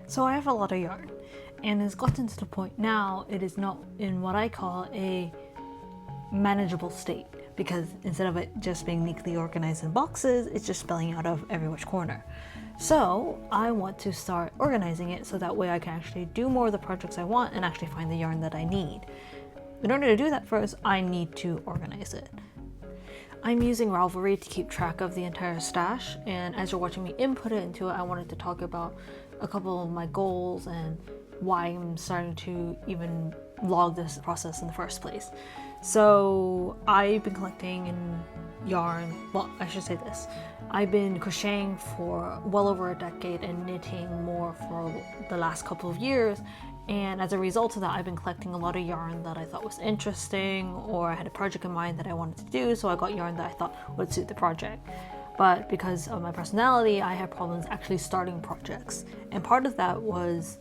So I have a lot of yarn, and it's gotten to the point now it is not in what I call a manageable state, because instead of it just being neatly organized in boxes, it's just spilling out of every which corner. So I want to start organizing it so that way I can actually do more of the projects I want and actually find the yarn that I need. In order to do that, first I need to organize it. I'm using Ravelry to keep track of the entire stash, and as you're watching me input it into it, I wanted to talk about a couple of my goals and why I'm starting to even log this process in the first place. So I've been collecting in yarn, well, I should say this. I've been crocheting for well over a decade and knitting more for the last couple of years. And as a result of that, I've been collecting a lot of yarn that I thought was interesting, or I had a project in mind that I wanted to do, so I got yarn that I thought would suit the project. But because of my personality, I had problems actually starting projects. And part of that was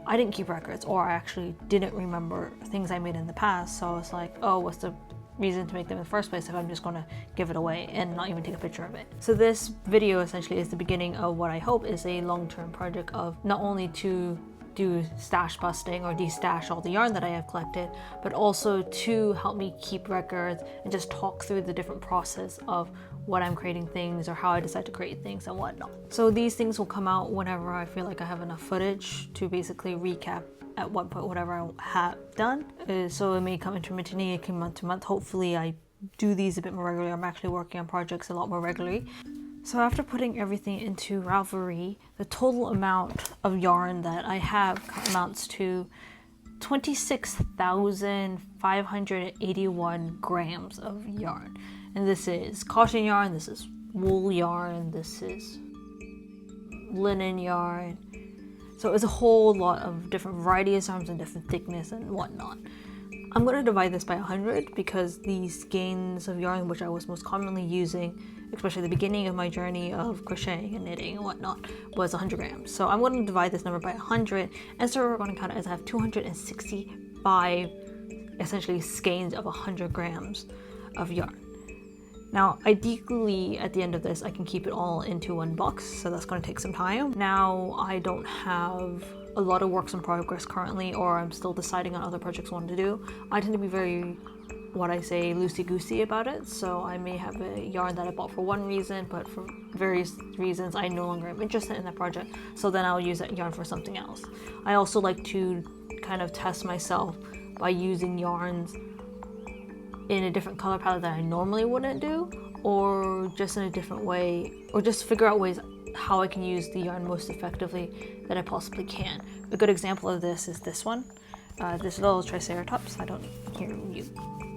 I didn't keep records, or I actually didn't remember things I made in the past. So I was like, oh, what's the reason to make them in the first place if I'm just going to give it away and not even take a picture of it? So this video essentially is the beginning of what I hope is a long-term project of not only to do stash busting or destash all the yarn that I have collected, but also to help me keep records and just talk through the different process of what I'm creating things or how I decide to create things and whatnot. So these things will come out whenever I feel like I have enough footage to basically recap at one point whatever I have done. So it may come intermittently, it can month to month. Hopefully I do these a bit more regularly. I'm actually working on projects a lot more regularly. So after putting everything into Ravelry, the total amount of yarn that I have amounts to 26,581 grams of yarn. And this is cotton yarn, this is wool yarn, this is linen yarn. So it's a whole lot of different varieties of yarns and different thickness and whatnot. I'm going to divide this by 100 because these skeins of yarn, which I was most commonly using, especially at the beginning of my journey of crocheting and knitting and whatnot, was 100 grams. So I'm going to divide this number by 100, and so we're going to count it as I have 265 essentially skeins of 100 grams of yarn. Now, ideally, at the end of this, I can keep it all into one box, so that's going to take some time. Now, I don't have a lot of works in progress currently, or I'm still deciding on other projects I want to do. I tend to be very, what I say, loosey-goosey about it, so I may have a yarn that I bought for one reason, but for various reasons I no longer am interested in that project, so then I'll use that yarn for something else. I also like to kind of test myself by using yarns in a different color palette that I normally wouldn't do, or just in a different way, or just figure out ways how I can use the yarn most effectively that I possibly can. A good example of this is this one, this little Triceratops. I don't hear you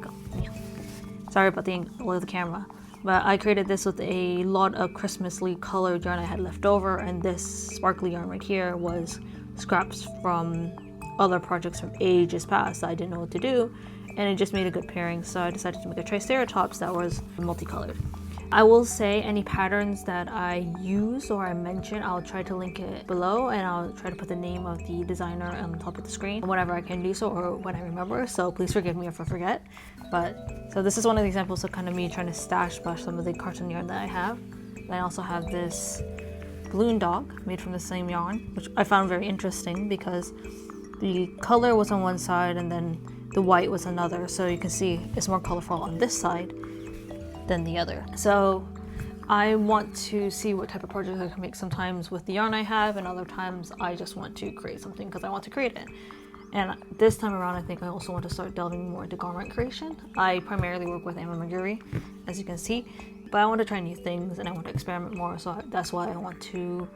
go. Yeah. Sorry about the angle of the camera, but I created this with a lot of Christmasly colored yarn I had left over, and this sparkly yarn right here was scraps from other projects from ages past that I didn't know what to do, and it just made a good pairing, so I decided to make a Triceratops that was multicolored. I will say any patterns that I use or I mention, I'll try to link it below, and I'll try to put the name of the designer on the top of the screen whenever I can do so, or when I remember, so please forgive me if I forget. So this is one of the examples of kind of me trying to stash bush some of the carton yarn that I have. Then I also have this balloon dog made from the same yarn, which I found very interesting because the color was on one side and then the white was another, so you can see it's more colorful on this side than the other. So I want to see what type of projects I can make sometimes with the yarn I have, and other times I just want to create something because I want to create it. And this time around, I think I also want to start delving more into garment creation. I primarily work with Emma McGurry, as you can see, but I want to try new things and I want to experiment more, so that's why I want to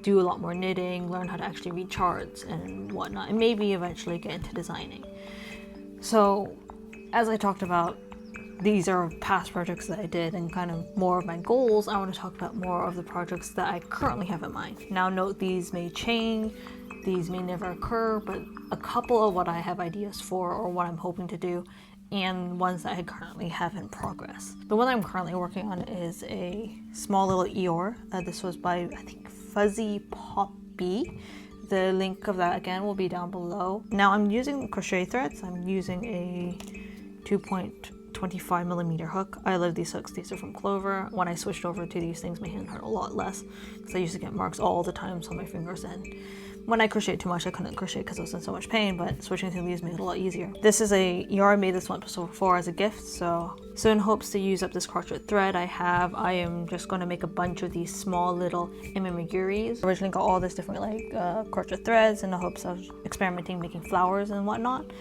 do a lot more knitting, learn how to actually read charts and whatnot, and maybe eventually get into designing. So as I talked about, these are past projects that I did and kind of more of my goals. I want to talk about more of the projects that I currently have in mind. Now note, these may change, these may never occur, but a couple of what I have ideas for or what I'm hoping to do, and ones that I currently have in progress. The one I'm currently working on is a small little Eeyore. This was by, I think, Fuzzy Poppy. The link of that again will be down below. Now I'm using crochet threads. I'm using a 2.25 millimeter hook. I love these hooks. These are from Clover. When I switched over to these things, my hand hurt a lot less because I used to get marks all the time on my fingers, and when I crocheted too much, I couldn't crochet because I was in so much pain, but switching to these made it a lot easier. This is a yarn. I made this once before as a gift, so in hopes to use up this crochet thread I am just going to make a bunch of these small little imamiguris. Originally got all this different crochet threads in the hopes of experimenting, making flowers and whatnot.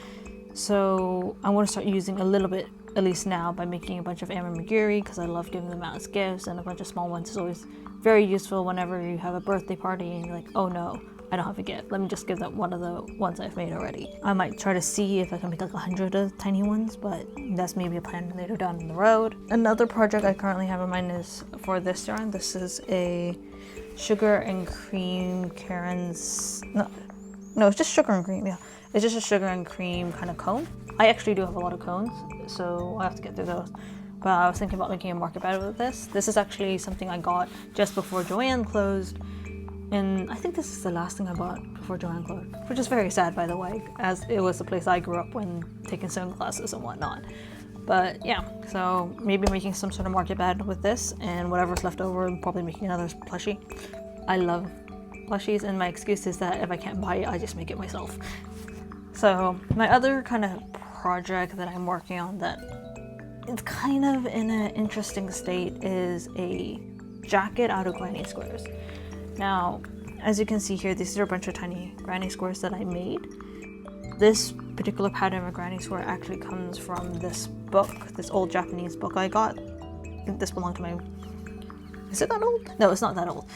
So I want to start using a little bit, at least now, by making a bunch of amamaguri because I love giving them out as gifts, and a bunch of small ones is always very useful whenever you have a birthday party and you're like, oh no, I don't have a gift. Let me just give them one of the ones I've made already. I might try to see if I can make like 100 of tiny ones, but that's maybe a plan later down the road. Another project I currently have in mind is for this yarn. This is a sugar and cream Karen's, no, it's just sugar and cream, yeah. It's just a sugar and cream kind of cone. I actually do have a lot of cones, so I have to get through those. But I was thinking about making a market bed with this. This is actually something I got just before Joann closed. And I think this is the last thing I bought before Joann closed, which is very sad, by the way, as it was the place I grew up when taking sewing classes and whatnot. But yeah, so maybe making some sort of market bed with this, and whatever's left over, I'm probably making another plushie. I love plushies, and my excuse is that if I can't buy it, I just make it myself. So my other kind of project that I'm working on that it's kind of in an interesting state is a jacket out of granny squares. Now, as you can see here, these are a bunch of tiny granny squares that I made. This particular pattern of granny square actually comes from this book, this old Japanese book I got. I think this belonged to my... Is it that old? No, it's not that old.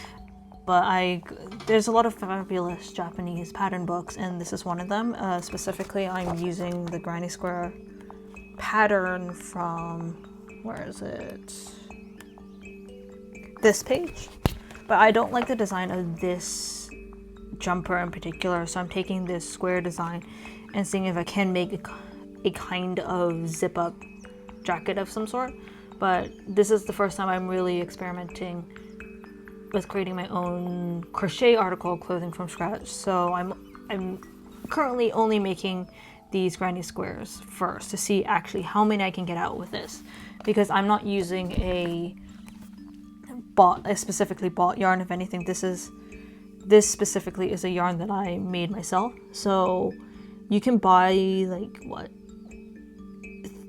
But there's a lot of fabulous Japanese pattern books, and this is one of them. Specifically, I'm using the granny square pattern from... Where is it? This page. But I don't like the design of this jumper in particular, so I'm taking this square design and seeing if I can make a kind of zip-up jacket of some sort. But this is the first time I'm really experimenting with creating my own crochet article clothing from scratch. So I'm currently only making these granny squares first to see actually how many I can get out with this, because I'm not using a specifically bought yarn. If anything, this specifically is a yarn that I made myself. So you can buy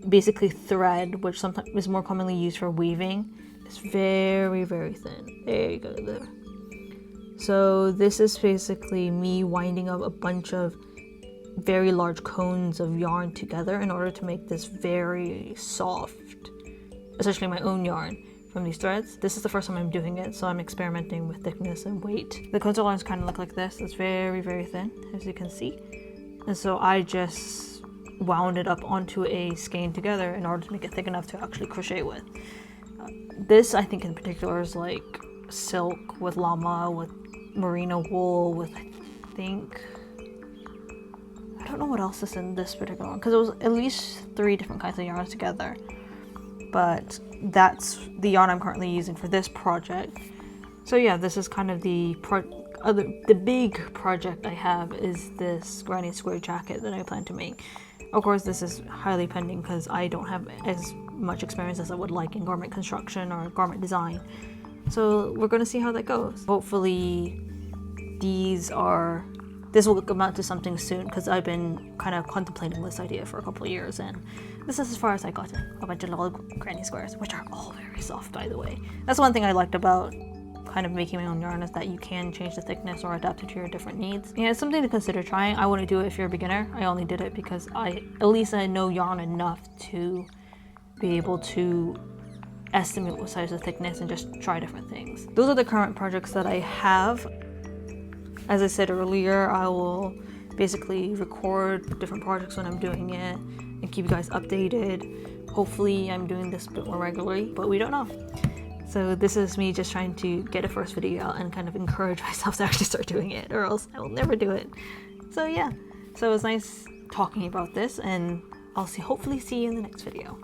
basically thread, which sometimes is more commonly used for weaving. It's very, very thin. There you go, there. So this is basically me winding up a bunch of very large cones of yarn together in order to make this very soft, essentially my own yarn from these threads. This is the first time I'm doing it, so I'm experimenting with thickness and weight. The cones of yarn kind of look like this. It's very, very thin, as you can see. And so I just wound it up onto a skein together in order to make it thick enough to actually crochet with. This, I think in particular, is like silk with llama, with merino wool, with I don't know what else is in this particular one, because it was at least 3 different kinds of yarns together. But that's the yarn I'm currently using for this project. So yeah, this is kind of the big project I have is this granny square jacket that I plan to make. Of course, this is highly pending because I don't have as much experience as I would like in garment construction or garment design. So we're going to see how that goes. Hopefully this will come out to something soon, because I've been kind of contemplating this idea for a couple of years, and this is as far as I got it. A bunch of little granny squares, which are all very soft, by the way. That's one thing I liked about kind of making my own yarn, is that you can change the thickness or adapt it to your different needs. Yeah, it's something to consider trying. I wouldn't do it if you're a beginner. I only did it because I know yarn enough to be able to estimate what size of thickness and just try different things. Those are the current projects that I have. As I said earlier, I will basically record different projects when I'm doing it and keep you guys updated. Hopefully I'm doing this a bit more regularly, but we don't know. So this is me just trying to get a first video out and kind of encourage myself to actually start doing it, or else I will never do it. So yeah, so it was nice talking about this, and I'll hopefully see you in the next video.